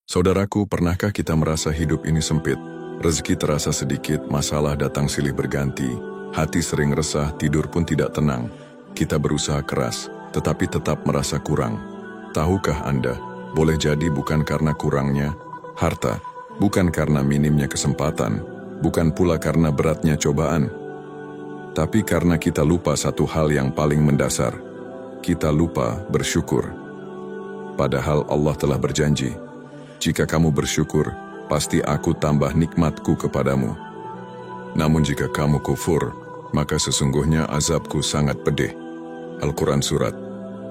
Saudaraku, pernahkah kita merasa hidup ini sempit? Rezeki terasa sedikit, masalah datang silih berganti, hati sering resah, tidur pun tidak tenang. Kita berusaha keras, tetapi tetap merasa kurang. Tahukah Anda, boleh jadi bukan karena kurangnya harta, bukan karena minimnya kesempatan, bukan pula karena beratnya cobaan, tapi karena kita lupa satu hal yang paling mendasar. Kita lupa bersyukur. Padahal Allah telah berjanji, jika kamu bersyukur, pasti aku tambah nikmatku kepadamu. Namun jika kamu kufur, maka sesungguhnya azabku sangat pedih. Al-Quran Surat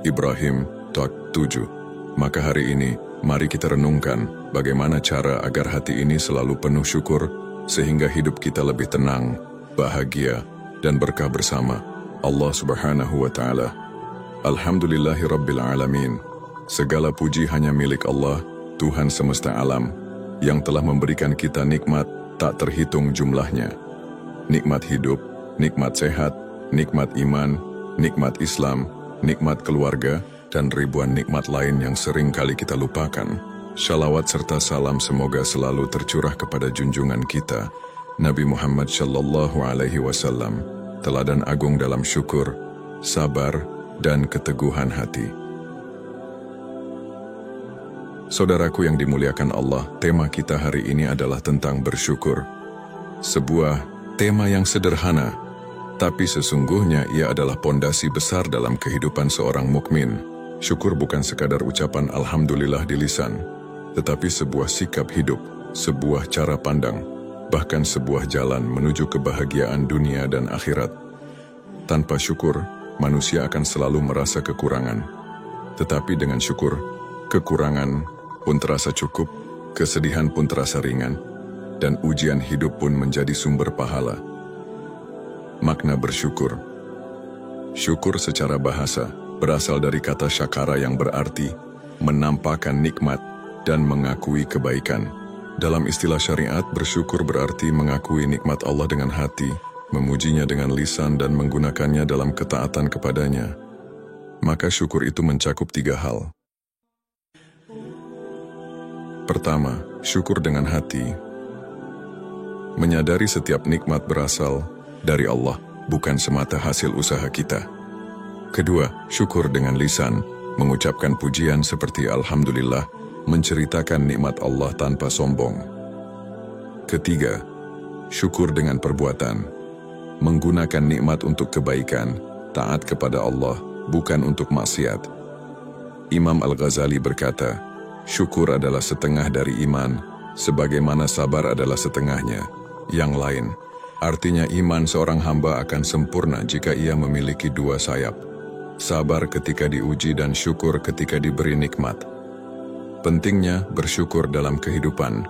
Ibrahim 7. Maka hari ini, mari kita renungkan bagaimana cara agar hati ini selalu penuh syukur, sehingga hidup kita lebih tenang, bahagia, dan berkah bersama Allah Subhanahu wa Ta'ala. Alhamdulillahirabbil alamin. Segala puji hanya milik Allah, Tuhan semesta alam, yang telah memberikan kita nikmat tak terhitung jumlahnya. Nikmat hidup, nikmat sehat, nikmat iman, nikmat Islam, nikmat keluarga, dan ribuan nikmat lain yang sering kali kita lupakan. Shalawat serta salam semoga selalu tercurah kepada junjungan kita, Nabi Muhammad Shallallahu Alaihi Wasallam, teladan agung dalam syukur, sabar, dan keteguhan hati. Saudaraku yang dimuliakan Allah, tema kita hari ini adalah tentang bersyukur. Sebuah tema yang sederhana, tapi sesungguhnya ia adalah pondasi besar dalam kehidupan seorang mukmin. Syukur bukan sekadar ucapan alhamdulillah di lisan, tetapi sebuah sikap hidup, sebuah cara pandang, bahkan sebuah jalan menuju kebahagiaan dunia dan akhirat. Tanpa syukur, manusia akan selalu merasa kekurangan. Tetapi dengan syukur, kekurangan pun terasa cukup, kesedihan pun terasa ringan, dan ujian hidup pun menjadi sumber pahala. Makna bersyukur. Syukur secara bahasa berasal dari kata syakara yang berarti menampakkan nikmat dan mengakui kebaikan. Dalam istilah syariat, bersyukur berarti mengakui nikmat Allah dengan hati, memujinya dengan lisan dan menggunakannya dalam ketaatan kepadanya. Maka syukur itu mencakup 3 hal. Pertama, syukur dengan hati. Menyadari setiap nikmat berasal dari Allah, bukan semata hasil usaha kita. Kedua, syukur dengan lisan, mengucapkan pujian seperti alhamdulillah, menceritakan nikmat Allah tanpa sombong. Ketiga, syukur dengan perbuatan, menggunakan nikmat untuk kebaikan, taat kepada Allah, bukan untuk maksiat. Imam Al-Ghazali berkata, syukur adalah setengah dari iman, sebagaimana sabar adalah setengahnya. Yang lain, artinya iman seorang hamba akan sempurna jika ia memiliki 2 sayap. Sabar ketika diuji dan syukur ketika diberi nikmat. Pentingnya bersyukur dalam kehidupan.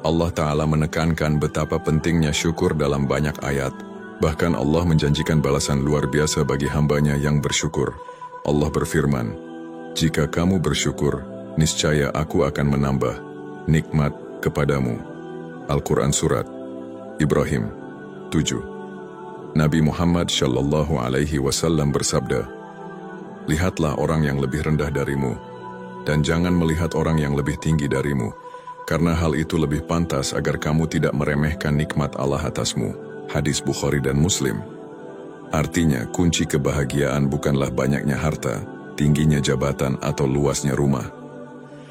Allah Ta'ala menekankan betapa pentingnya syukur dalam banyak ayat. Bahkan Allah menjanjikan balasan luar biasa bagi hambanya yang bersyukur. Allah berfirman, jika kamu bersyukur, niscaya aku akan menambah nikmat kepadamu. Al-Quran Surat Ibrahim 7. Nabi Muhammad Shallallahu Alaihi Wasallam bersabda, lihatlah orang yang lebih rendah darimu, dan jangan melihat orang yang lebih tinggi darimu, karena hal itu lebih pantas agar kamu tidak meremehkan nikmat Allah atasmu. Hadis Bukhari dan Muslim. Artinya, kunci kebahagiaan bukanlah banyaknya harta, tingginya jabatan, atau luasnya rumah.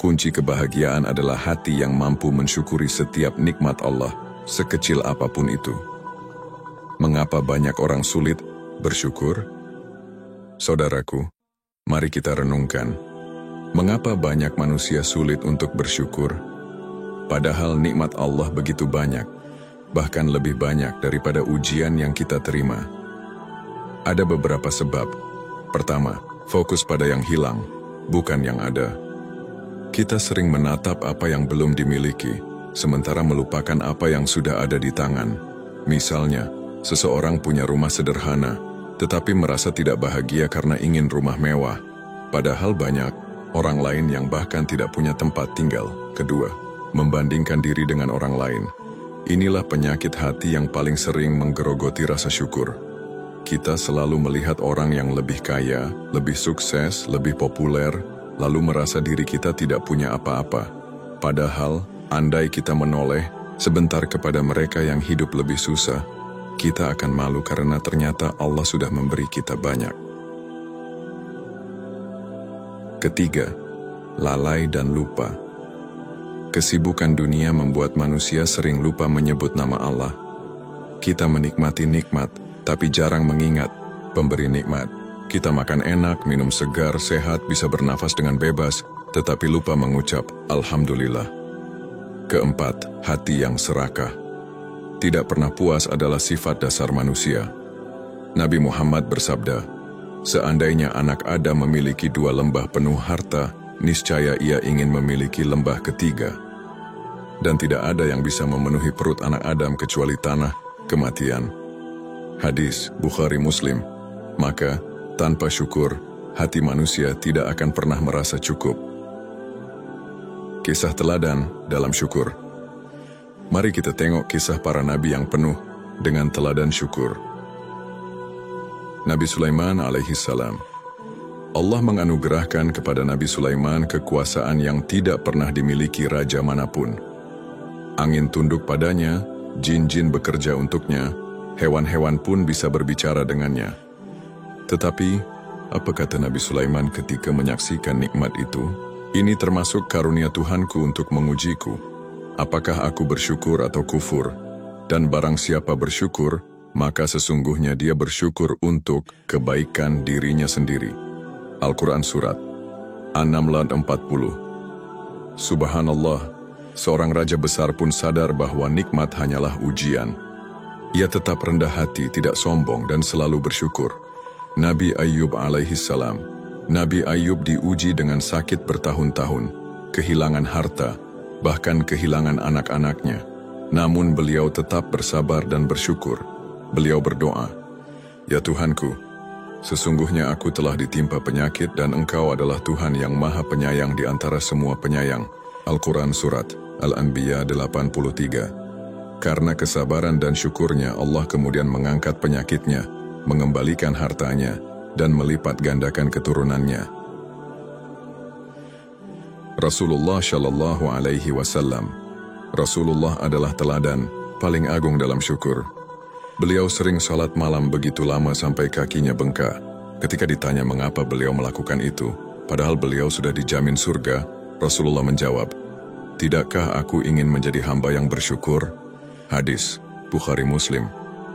Kunci kebahagiaan adalah hati yang mampu mensyukuri setiap nikmat Allah, sekecil apapun itu. Mengapa banyak orang sulit bersyukur? Saudaraku, mari kita renungkan. Mengapa banyak manusia sulit untuk bersyukur? Padahal nikmat Allah begitu banyak, bahkan lebih banyak daripada ujian yang kita terima. Ada beberapa sebab. Pertama, fokus pada yang hilang, bukan yang ada. Kita sering menatap apa yang belum dimiliki, sementara melupakan apa yang sudah ada di tangan. Misalnya, seseorang punya rumah sederhana, tetapi merasa tidak bahagia karena ingin rumah mewah. Padahal banyak orang lain yang bahkan tidak punya tempat tinggal. Kedua, membandingkan diri dengan orang lain. Inilah penyakit hati yang paling sering menggerogoti rasa syukur. Kita selalu melihat orang yang lebih kaya, lebih sukses, lebih populer, lalu merasa diri kita tidak punya apa-apa. Padahal, andai kita menoleh sebentar kepada mereka yang hidup lebih susah, kita akan malu karena ternyata Allah sudah memberi kita banyak. Ketiga, lalai dan lupa. Kesibukan dunia membuat manusia sering lupa menyebut nama Allah. Kita menikmati nikmat, tapi jarang mengingat pemberi nikmat. Kita makan enak, minum segar, sehat, bisa bernafas dengan bebas, tetapi lupa mengucap Alhamdulillah. Keempat, hati yang serakah. Tidak pernah puas adalah sifat dasar manusia. Nabi Muhammad bersabda, seandainya anak Adam memiliki 2 lembah penuh harta, niscaya ia ingin memiliki lembah ketiga. Dan tidak ada yang bisa memenuhi perut anak Adam kecuali tanah, kematian. Hadis Bukhari Muslim. Maka, tanpa syukur, hati manusia tidak akan pernah merasa cukup. Kisah teladan dalam syukur. Mari kita tengok kisah para nabi yang penuh dengan teladan syukur. Nabi Sulaiman alaihi salam. Allah menganugerahkan kepada Nabi Sulaiman kekuasaan yang tidak pernah dimiliki raja manapun. Angin tunduk padanya, jin-jin bekerja untuknya, hewan-hewan pun bisa berbicara dengannya. Tetapi, apa kata Nabi Sulaiman ketika menyaksikan nikmat itu? Ini termasuk karunia Tuhanku untuk mengujiku. Apakah aku bersyukur atau kufur? Dan barang siapa bersyukur, maka sesungguhnya dia bersyukur untuk kebaikan dirinya sendiri. Al-Quran Surat An-Naml 40. Subhanallah, seorang raja besar pun sadar bahwa nikmat hanyalah ujian. Ia tetap rendah hati, tidak sombong, dan selalu bersyukur. Nabi Ayyub alaihi salam. Nabi Ayyub diuji dengan sakit bertahun-tahun, kehilangan harta, bahkan kehilangan anak-anaknya. Namun beliau tetap bersabar dan bersyukur. Beliau berdoa, "Ya Tuhanku, sesungguhnya aku telah ditimpa penyakit dan Engkau adalah Tuhan yang maha penyayang di antara semua penyayang." Al-Quran Surat Al-Anbiya 83. Karena kesabaran dan syukurnya, Allah kemudian mengangkat penyakitnya, mengembalikan hartanya, dan melipat gandakan keturunannya. Rasulullah Shallallahu Alaihi Wasallam. Rasulullah adalah teladan paling agung dalam syukur. Beliau sering salat malam begitu lama sampai kakinya bengkak. Ketika ditanya mengapa beliau melakukan itu, padahal beliau sudah dijamin surga, Rasulullah menjawab, "Tidakkah aku ingin menjadi hamba yang bersyukur?" Hadis Bukhari Muslim.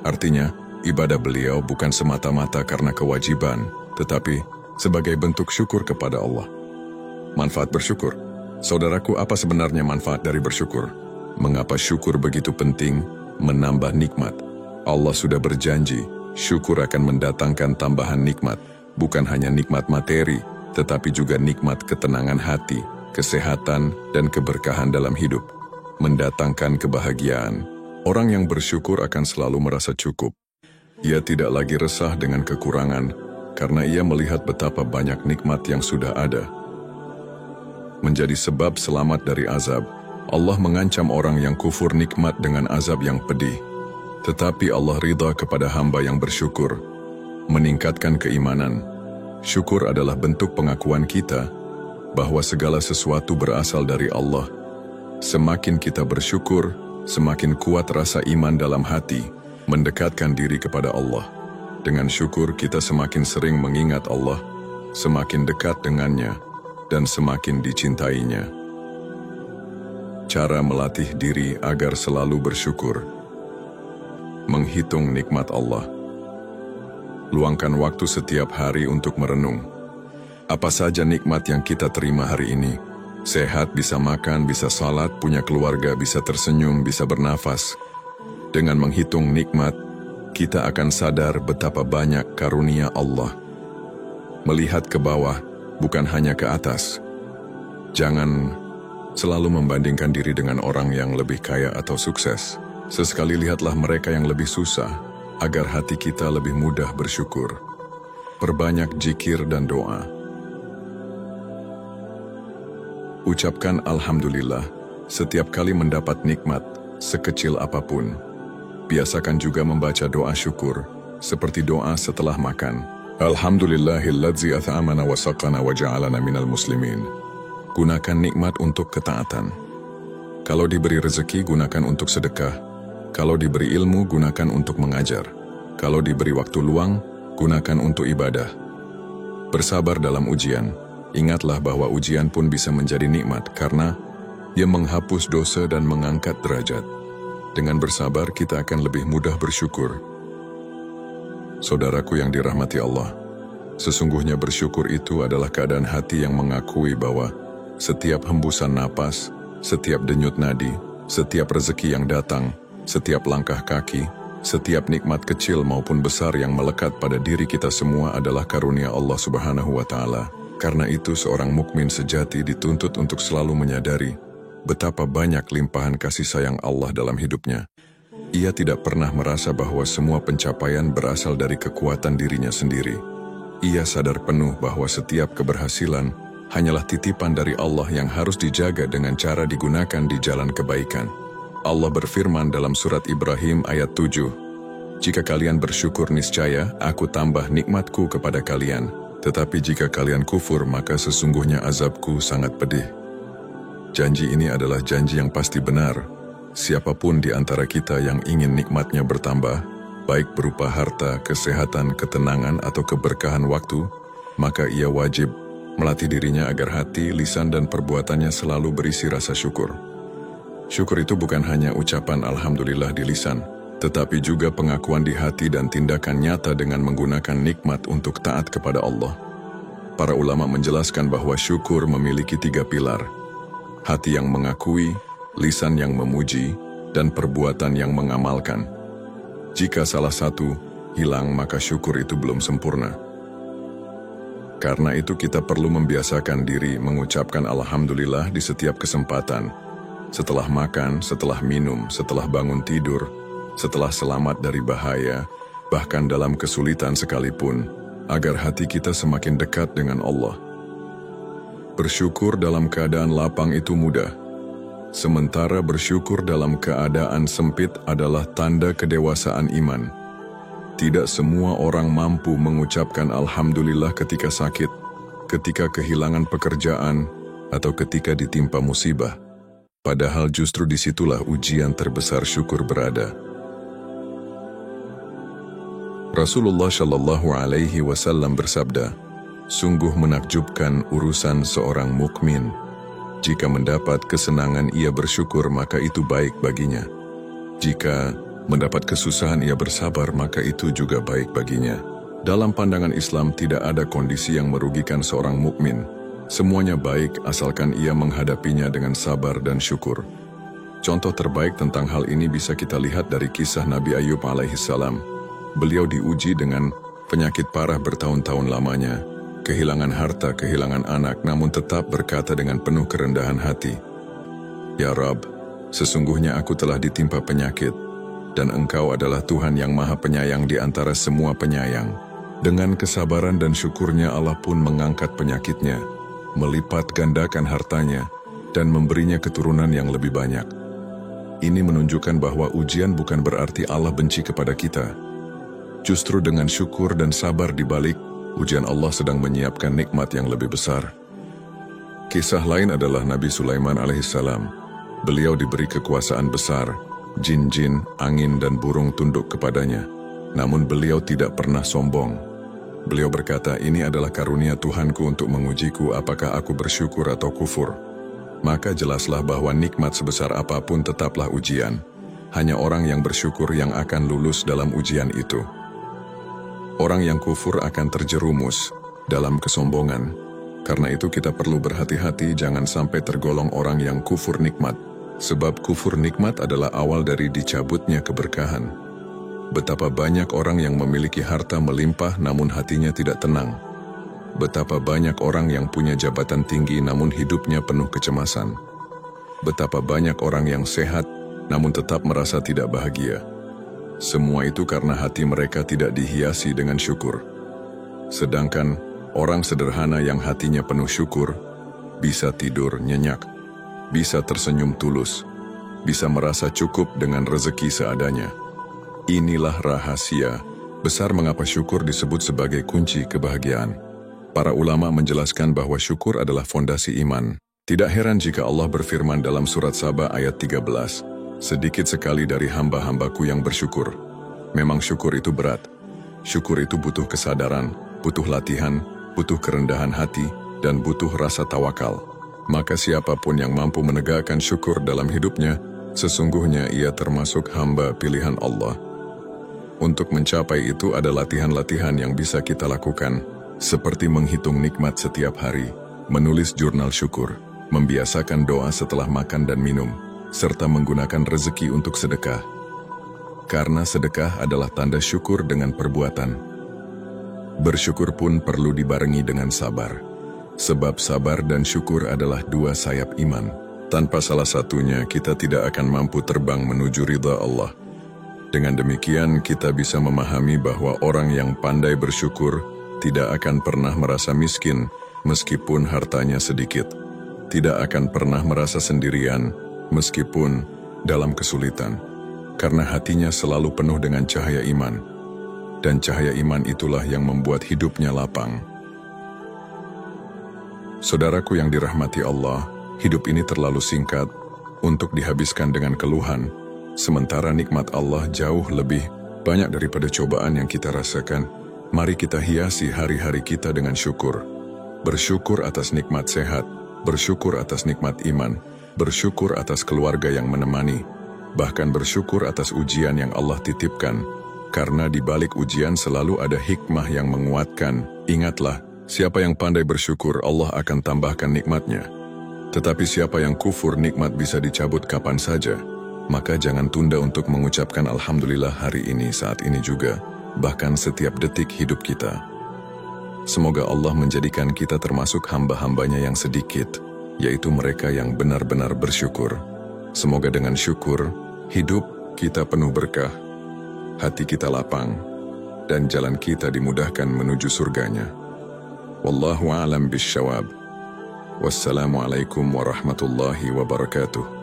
Artinya, ibadah beliau bukan semata-mata karena kewajiban, tetapi sebagai bentuk syukur kepada Allah. Manfaat bersyukur. Saudaraku, apa sebenarnya manfaat dari bersyukur? Mengapa syukur begitu penting? Menambah nikmat. Allah sudah berjanji, syukur akan mendatangkan tambahan nikmat. Bukan hanya nikmat materi, tetapi juga nikmat ketenangan hati, kesehatan, dan keberkahan dalam hidup. Mendatangkan kebahagiaan. Orang yang bersyukur akan selalu merasa cukup. Ia tidak lagi resah dengan kekurangan, karena ia melihat betapa banyak nikmat yang sudah ada. Menjadi sebab selamat dari azab, Allah mengancam orang yang kufur nikmat dengan azab yang pedih. Tetapi Allah ridha kepada hamba yang bersyukur, meningkatkan keimanan. Syukur adalah bentuk pengakuan kita bahwa segala sesuatu berasal dari Allah. Semakin kita bersyukur, semakin kuat rasa iman dalam hati, mendekatkan diri kepada Allah. Dengan syukur kita semakin sering mengingat Allah, semakin dekat dengannya, dan semakin dicintainya. Cara melatih diri agar selalu bersyukur. Menghitung nikmat Allah. Luangkan waktu setiap hari untuk merenung. Apa saja nikmat yang kita terima hari ini? Sehat, bisa makan, bisa salat, punya keluarga, bisa tersenyum, bisa bernafas. Dengan menghitung nikmat, kita akan sadar betapa banyak karunia Allah. Melihat ke bawah, bukan hanya ke atas. Jangan selalu membandingkan diri dengan orang yang lebih kaya atau sukses. Sesekali lihatlah mereka yang lebih susah, agar hati kita lebih mudah bersyukur. Perbanyak zikir dan doa. Ucapkan Alhamdulillah setiap kali mendapat nikmat, sekecil apapun. Biasakan juga membaca doa syukur, seperti doa setelah makan. Alhamdulillahilladzi at'amana wa saqana wa ja'alana minal muslimin. Gunakan nikmat untuk ketaatan. Kalau diberi rezeki, gunakan untuk sedekah. Kalau diberi ilmu, gunakan untuk mengajar. Kalau diberi waktu luang, gunakan untuk ibadah. Bersabar dalam ujian. Ingatlah bahwa ujian pun bisa menjadi nikmat karena ia menghapus dosa dan mengangkat derajat. Dengan bersabar, kita akan lebih mudah bersyukur. Saudaraku yang dirahmati Allah, sesungguhnya bersyukur itu adalah keadaan hati yang mengakui bahwa setiap hembusan napas, setiap denyut nadi, setiap rezeki yang datang, setiap langkah kaki, setiap nikmat kecil maupun besar yang melekat pada diri kita semua adalah karunia Allah Subhanahu wa Ta'ala. Karena itu, seorang mukmin sejati dituntut untuk selalu menyadari betapa banyak limpahan kasih sayang Allah dalam hidupnya. Ia tidak pernah merasa bahwa semua pencapaian berasal dari kekuatan dirinya sendiri. Ia sadar penuh bahwa setiap keberhasilan hanyalah titipan dari Allah yang harus dijaga dengan cara digunakan di jalan kebaikan. Allah berfirman dalam surat Ibrahim ayat 7, "Jika kalian bersyukur niscaya aku tambah nikmatku kepada kalian, tetapi jika kalian kufur maka sesungguhnya azabku sangat pedih." Janji ini adalah janji yang pasti benar. Siapapun di antara kita yang ingin nikmatnya bertambah, baik berupa harta, kesehatan, ketenangan, atau keberkahan waktu, maka ia wajib melatih dirinya agar hati, lisan, dan perbuatannya selalu berisi rasa syukur. Syukur itu bukan hanya ucapan Alhamdulillah di lisan, tetapi juga pengakuan di hati dan tindakan nyata dengan menggunakan nikmat untuk taat kepada Allah. Para ulama menjelaskan bahwa syukur memiliki 3 pilar: hati yang mengakui, lisan yang memuji, dan perbuatan yang mengamalkan. Jika salah satu hilang, maka syukur itu belum sempurna. Karena itu kita perlu membiasakan diri mengucapkan Alhamdulillah di setiap kesempatan. Setelah makan, setelah minum, setelah bangun tidur, setelah selamat dari bahaya, bahkan dalam kesulitan sekalipun, agar hati kita semakin dekat dengan Allah. Bersyukur dalam keadaan lapang itu mudah. Sementara bersyukur dalam keadaan sempit adalah tanda kedewasaan iman. Tidak semua orang mampu mengucapkan Alhamdulillah ketika sakit, ketika kehilangan pekerjaan, atau ketika ditimpa musibah. Padahal justru disitulah ujian terbesar syukur berada. Rasulullah Shallallahu Alaihi Wasallam bersabda, "Sungguh menakjubkan urusan seorang mukmin. Jika mendapat kesenangan ia bersyukur, maka itu baik baginya. Jika mendapat kesusahan ia bersabar, maka itu juga baik baginya." Dalam pandangan Islam tidak ada kondisi yang merugikan seorang mukmin. Semuanya baik asalkan ia menghadapinya dengan sabar dan syukur. Contoh terbaik tentang hal ini bisa kita lihat dari kisah Nabi Ayub alaihissalam. Beliau diuji dengan penyakit parah bertahun-tahun lamanya, kehilangan harta, kehilangan anak, namun tetap berkata dengan penuh kerendahan hati, "Ya Rabb, sesungguhnya aku telah ditimpa penyakit, dan Engkau adalah Tuhan yang Maha Penyayang di antara semua penyayang." Dengan kesabaran dan syukurnya Allah pun mengangkat penyakitnya, melipat gandakan hartanya, dan memberinya keturunan yang lebih banyak. Ini menunjukkan bahwa ujian bukan berarti Allah benci kepada kita. Justru dengan syukur dan sabar di balik ujian, Allah sedang menyiapkan nikmat yang lebih besar. Kisah lain adalah Nabi Sulaiman alaihissalam. Beliau diberi kekuasaan besar, jin-jin, angin, dan burung tunduk kepadanya. Namun beliau tidak pernah sombong. Beliau berkata, "Ini adalah karunia Tuhanku untuk mengujiku apakah aku bersyukur atau kufur." Maka jelaslah bahwa nikmat sebesar apapun tetaplah ujian. Hanya orang yang bersyukur yang akan lulus dalam ujian itu. Orang yang kufur akan terjerumus dalam kesombongan. Karena itu kita perlu berhati-hati jangan sampai tergolong orang yang kufur nikmat. Sebab kufur nikmat adalah awal dari dicabutnya keberkahan. Betapa banyak orang yang memiliki harta melimpah namun hatinya tidak tenang. Betapa banyak orang yang punya jabatan tinggi namun hidupnya penuh kecemasan. Betapa banyak orang yang sehat namun tetap merasa tidak bahagia. Semua itu karena hati mereka tidak dihiasi dengan syukur. Sedangkan orang sederhana yang hatinya penuh syukur bisa tidur nyenyak, bisa tersenyum tulus, bisa merasa cukup dengan rezeki seadanya. Inilah rahasia besar mengapa syukur disebut sebagai kunci kebahagiaan. Para ulama menjelaskan bahwa syukur adalah fondasi iman. Tidak heran jika Allah berfirman dalam surat Saba ayat 13, sedikit sekali dari hamba-hambaku yang bersyukur. Memang syukur itu berat. Syukur itu butuh kesadaran, butuh latihan, butuh kerendahan hati, dan butuh rasa tawakal. Maka siapapun yang mampu menegakkan syukur dalam hidupnya, sesungguhnya ia termasuk hamba pilihan Allah. Untuk mencapai itu ada latihan-latihan yang bisa kita lakukan, seperti menghitung nikmat setiap hari, menulis jurnal syukur, membiasakan doa setelah makan dan minum, serta menggunakan rezeki untuk sedekah. Karena sedekah adalah tanda syukur dengan perbuatan. Bersyukur pun perlu dibarengi dengan sabar. Sebab sabar dan syukur adalah dua sayap iman. Tanpa salah satunya, kita tidak akan mampu terbang menuju ridha Allah. Dengan demikian, kita bisa memahami bahwa orang yang pandai bersyukur tidak akan pernah merasa miskin, meskipun hartanya sedikit. Tidak akan pernah merasa sendirian, meskipun dalam kesulitan. Karena hatinya selalu penuh dengan cahaya iman. Dan cahaya iman itulah yang membuat hidupnya lapang. Saudaraku yang dirahmati Allah, hidup ini terlalu singkat untuk dihabiskan dengan keluhan, sementara nikmat Allah jauh lebih banyak daripada cobaan yang kita rasakan. Mari kita hiasi hari-hari kita dengan syukur. Bersyukur atas nikmat sehat, bersyukur atas nikmat iman, bersyukur atas keluarga yang menemani, bahkan bersyukur atas ujian yang Allah titipkan. Karena di balik ujian selalu ada hikmah yang menguatkan. Ingatlah, siapa yang pandai bersyukur, Allah akan tambahkan nikmatnya. Tetapi siapa yang kufur, nikmat bisa dicabut kapan saja. Maka jangan tunda untuk mengucapkan Alhamdulillah hari ini, saat ini juga, bahkan setiap detik hidup kita. Semoga Allah menjadikan kita termasuk hamba-hambanya yang sedikit, yaitu mereka yang benar-benar bersyukur. Semoga dengan syukur, hidup kita penuh berkah, hati kita lapang, dan jalan kita dimudahkan menuju surganya. Wallahu a'lam bisyawab. Wassalamualaikum warahmatullahi wabarakatuh.